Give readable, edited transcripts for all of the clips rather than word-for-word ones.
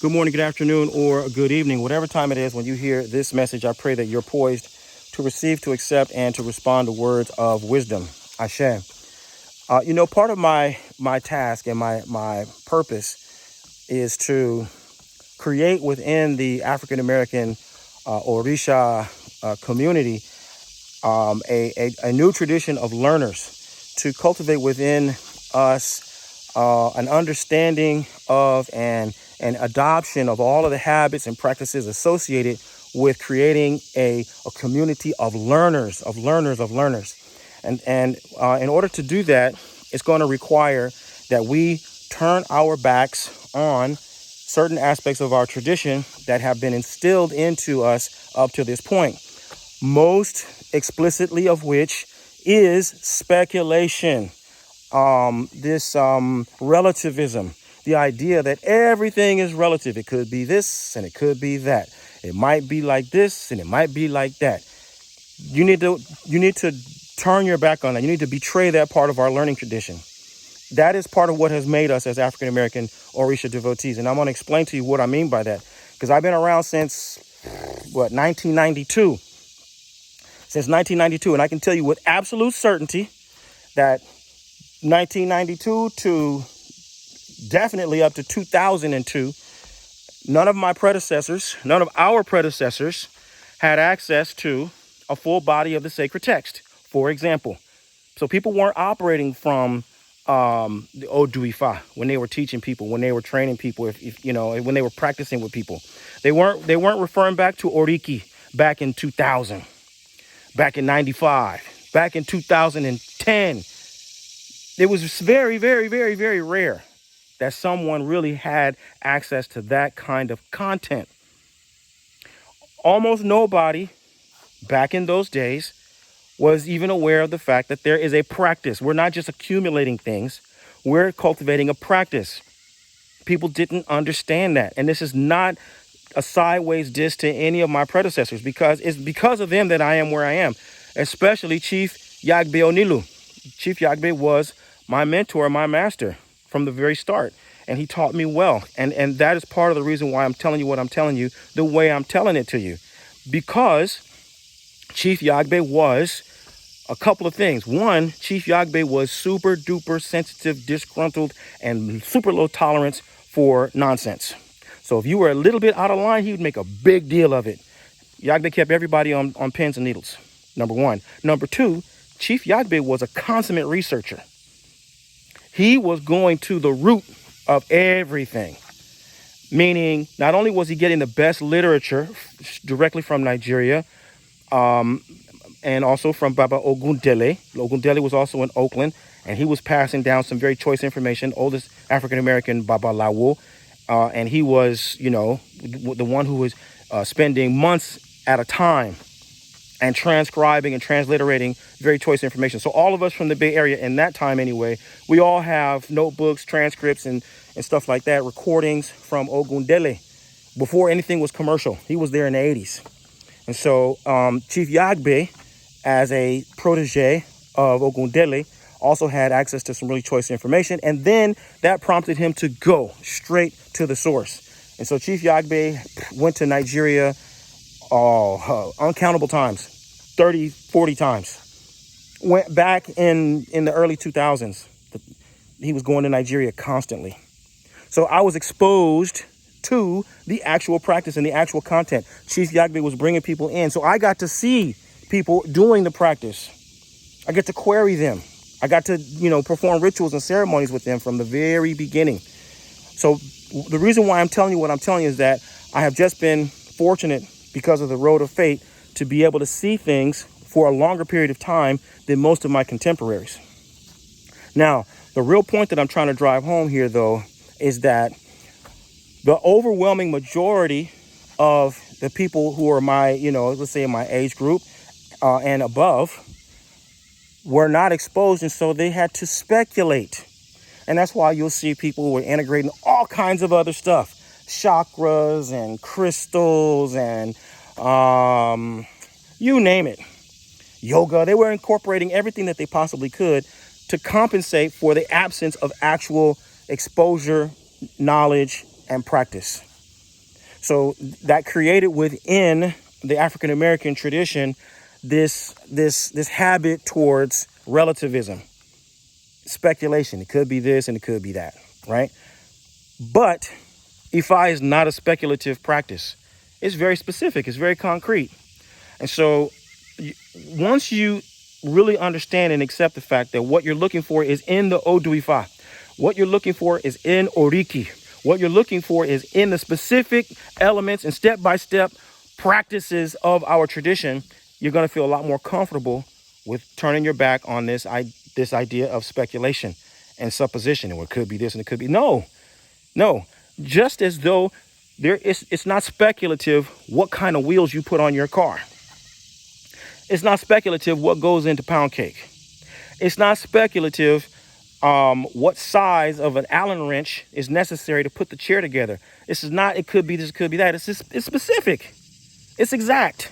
good morning, good afternoon, or good evening, whatever time it is when you hear this message. I pray that you're poised to receive, to accept, and to respond to words of wisdom. Ashe. Part of my task and my purpose is to create within the African American Orisha community a new tradition of learners to cultivate within us an understanding of and an adoption of all of the habits and practices associated with creating a community of learners, of learners, of learners. And in order to do that, it's going to require that we turn our backs on certain aspects of our tradition that have been instilled into us up to this point, most explicitly of which is speculation, this relativism, the idea that everything is relative. It could be this and it could be that. It might be like this and it might be like that. You need to turn your back on that. You need to betray that part of our learning tradition. That is part of what has made us as African American Orisha devotees. And I'm going to explain to you what I mean by that, because I've been around since 1992. Since 1992, and I can tell you with absolute certainty that 1992 to definitely up to 2002, none of our predecessors had access to a full body of the sacred text, for example. So people weren't operating from the Odu Ifa when they were teaching people, when they were training people, when they were practicing with people. They weren't referring back to Oriki back in 2000, back in 95, back in 2010. It was very, very, very, very rare that someone really had access to that kind of content. Almost nobody back in those days was even aware of the fact that there is a practice. We're not just accumulating things, we're cultivating a practice. People didn't understand that. And this is not a sideways diss to any of my predecessors, because it's because of them that I am where I am, especially Chief Yagbe Onilu. Chief Yagbe was my mentor, my master from the very start. And he taught me well. And that is part of the reason why I'm telling you what I'm telling you the way I'm telling it to you. Because Chief Yagbe was a couple of things. One, Chief Yagbe was super duper sensitive, disgruntled, and super low tolerance for nonsense. So if you were a little bit out of line, he would make a big deal of it. Yagbe kept everybody on pins and needles, number one. Number two, Chief Yagbe was a consummate researcher. He was going to the root of everything, meaning not only was he getting the best literature directly from Nigeria, and also from Baba Ogundele. Ogundele was also in Oakland, and he was passing down some very choice information, oldest African-American Baba Lawo. And he was, the one who was spending months at a time and transcribing and transliterating very choice information. So all of us from the Bay Area in that time anyway, we all have notebooks, transcripts, and stuff like that, recordings from Ogundele before anything was commercial. He was there in the 80s. And so Chief Yagbe, as a protege of Ogundele, also had access to some really choice information. And then that prompted him to go straight to the source. And so Chief Yagbe went to Nigeria uncountable times, 30, 40 times. Went back in the early 2000s. He was going to Nigeria constantly. So I was exposed to the actual practice and the actual content. Chief Yagbe was bringing people in. So I got to see people doing the practice. I get to query them. I got to, perform rituals and ceremonies with them from the very beginning. So the reason why I'm telling you what I'm telling you is that I have just been fortunate, because of the road of fate, to be able to see things for a longer period of time than most of my contemporaries. Now, the real point that I'm trying to drive home here, though, is that the overwhelming majority of the people who are my, let's say in my age group and above, were not exposed, and so they had to speculate. And that's why you'll see people who are integrating all kinds of other stuff, chakras and crystals and you name it, yoga. They were incorporating everything that they possibly could to compensate for the absence of actual exposure, knowledge, and practice. So that created within the African American tradition this habit towards relativism, speculation. It could be this and it could be that, right? But Ifa is not a speculative practice. It's very specific. It's very concrete. And so once you really understand and accept the fact that what you're looking for is in the Odu Ifa, what you're looking for is in Oriki, what you're looking for is in the specific elements and step-by-step practices of our tradition, you're going to feel a lot more comfortable with turning your back on this idea of speculation and supposition. And it could be this and it could be no. Just as though it's not speculative what kind of wheels you put on your car. It's not speculative what goes into pound cake. It's not speculative what size of an Allen wrench is necessary to put the chair together. This is not, it could be this, it could be that. It's specific. It's exact.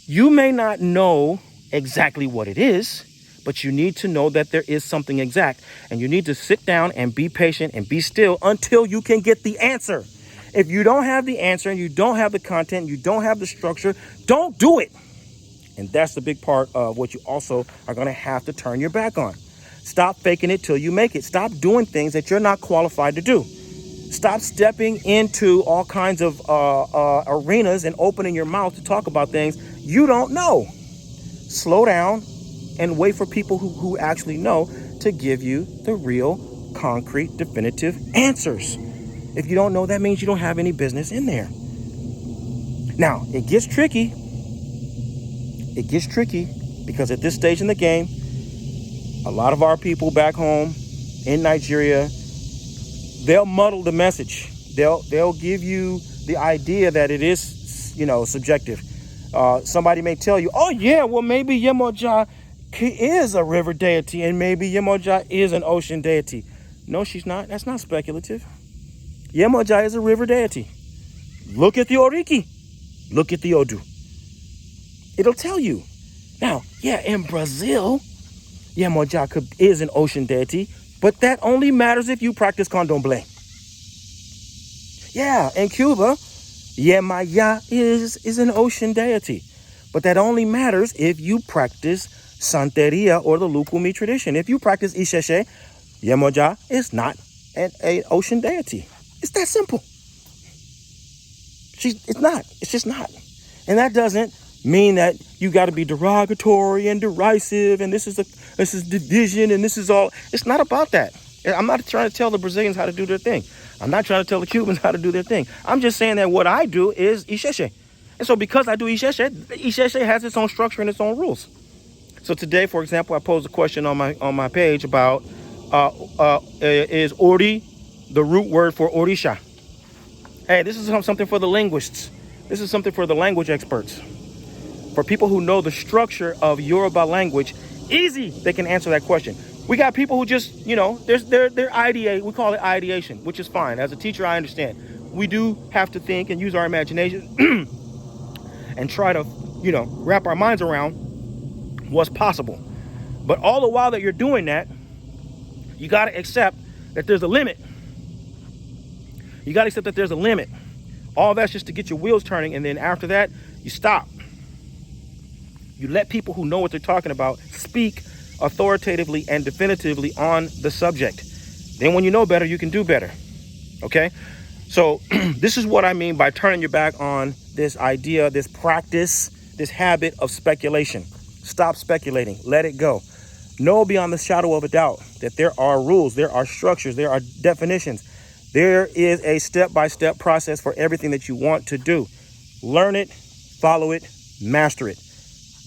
You may not know exactly what it is, but you need to know that there is something exact. And you need to sit down and be patient and be still until you can get the answer. If you don't have the answer and you don't have the content, you don't have the structure, don't do it. And that's the big part of what you also are going to have to turn your back on. Stop faking it till you make it. Stop doing things that you're not qualified to do. Stop stepping into all kinds of arenas and opening your mouth to talk about things you don't know. Slow down and wait for people who actually know to give you the real, concrete, definitive answers. If you don't know, that means you don't have any business in there. Now, it gets tricky. It gets tricky because at this stage in the game, a lot of our people back home in Nigeria, they'll muddle the message. They'll give you the idea that it is, subjective. Somebody may tell you, oh yeah, well maybe Yemoja is a river deity and maybe Yemoja is an ocean deity. No, she's not. That's not speculative. Yemoja is a river deity. Look at the Oriki. Look at the Odu. It'll tell you. Now, yeah, in Brazil, Yemoja is an ocean deity, but that only matters if you practice candomblé. Yeah, in Cuba, Yemaya is an ocean deity, but that only matters if you practice Santeria or the Lukumi tradition. If you practice Isheshe, Yemoja is not an ocean deity. It's that simple. It's not. It's just not. And that doesn't mean that you got to be derogatory and derisive and this is division and this is all. It's not about that. I'm not trying to tell the Brazilians how to do their thing. I'm not trying to tell the Cubans how to do their thing. I'm just saying that what I do is Isheshe. And so because I do Isheshe has its own structure and its own rules. So today, for example, I posed a question on my page about is Ori the root word for Orisha? Hey, this is something for the linguists. This is something for the language experts. For people who know the structure of Yoruba language, easy, they can answer that question. We got people who just, they're ideate. We call it ideation, which is fine. As a teacher, I understand. We do have to think and use our imagination and try to, wrap our minds around what's possible. But all the while that you're doing that, you got to accept that there's a limit. You got to accept that there's a limit. All that's just to get your wheels turning, and then after that, you stop. You let people who know what they're talking about speak authoritatively and definitively on the subject. Then when you know better, you can do better. Okay? So this is what I mean by turning your back on this idea, this practice, this habit of speculation. Stop speculating. Let it go. Know beyond the shadow of a doubt that there are rules, there are structures, there are definitions. There is a step-by-step process for everything that you want to do. Learn it, follow it, master it.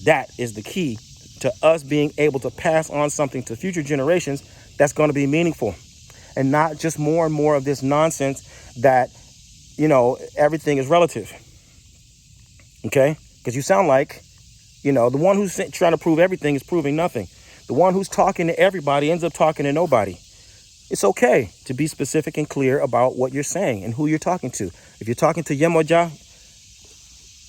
That is the key to us being able to pass on something to future generations that's going to be meaningful. And not just more and more of this nonsense that, everything is relative. Okay? Because you sound like, the one who's trying to prove everything is proving nothing. The one who's talking to everybody ends up talking to nobody. It's okay to be specific and clear about what you're saying and who you're talking to. If you're talking to Yemoja,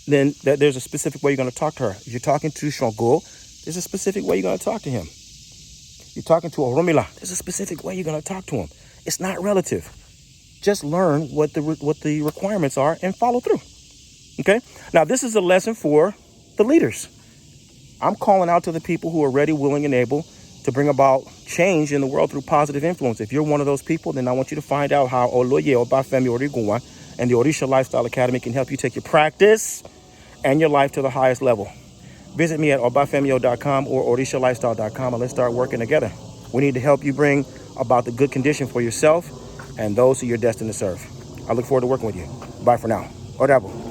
then there's a specific way you're going to talk to her. If you're talking to Shango, there's a specific way you're going to talk to him. You're talking to Oromila, there's a specific way you're going to talk to him. It's not relative. Just learn what the requirements are and follow through. Okay. Now, this is a lesson for the leaders. I'm calling out to the people who are ready, willing, and able to bring about change in the world through positive influence. If you're one of those people, then I want you to find out how Oloye Obafemi Origuwa and the Orisha Lifestyle Academy can help you take your practice and your life to the highest level. Visit me at obafemio.com or orishalifestyle.com and let's start working together. We need to help you bring about the good condition for yourself and those who you're destined to serve. I look forward to working with you. Bye for now. Odabo.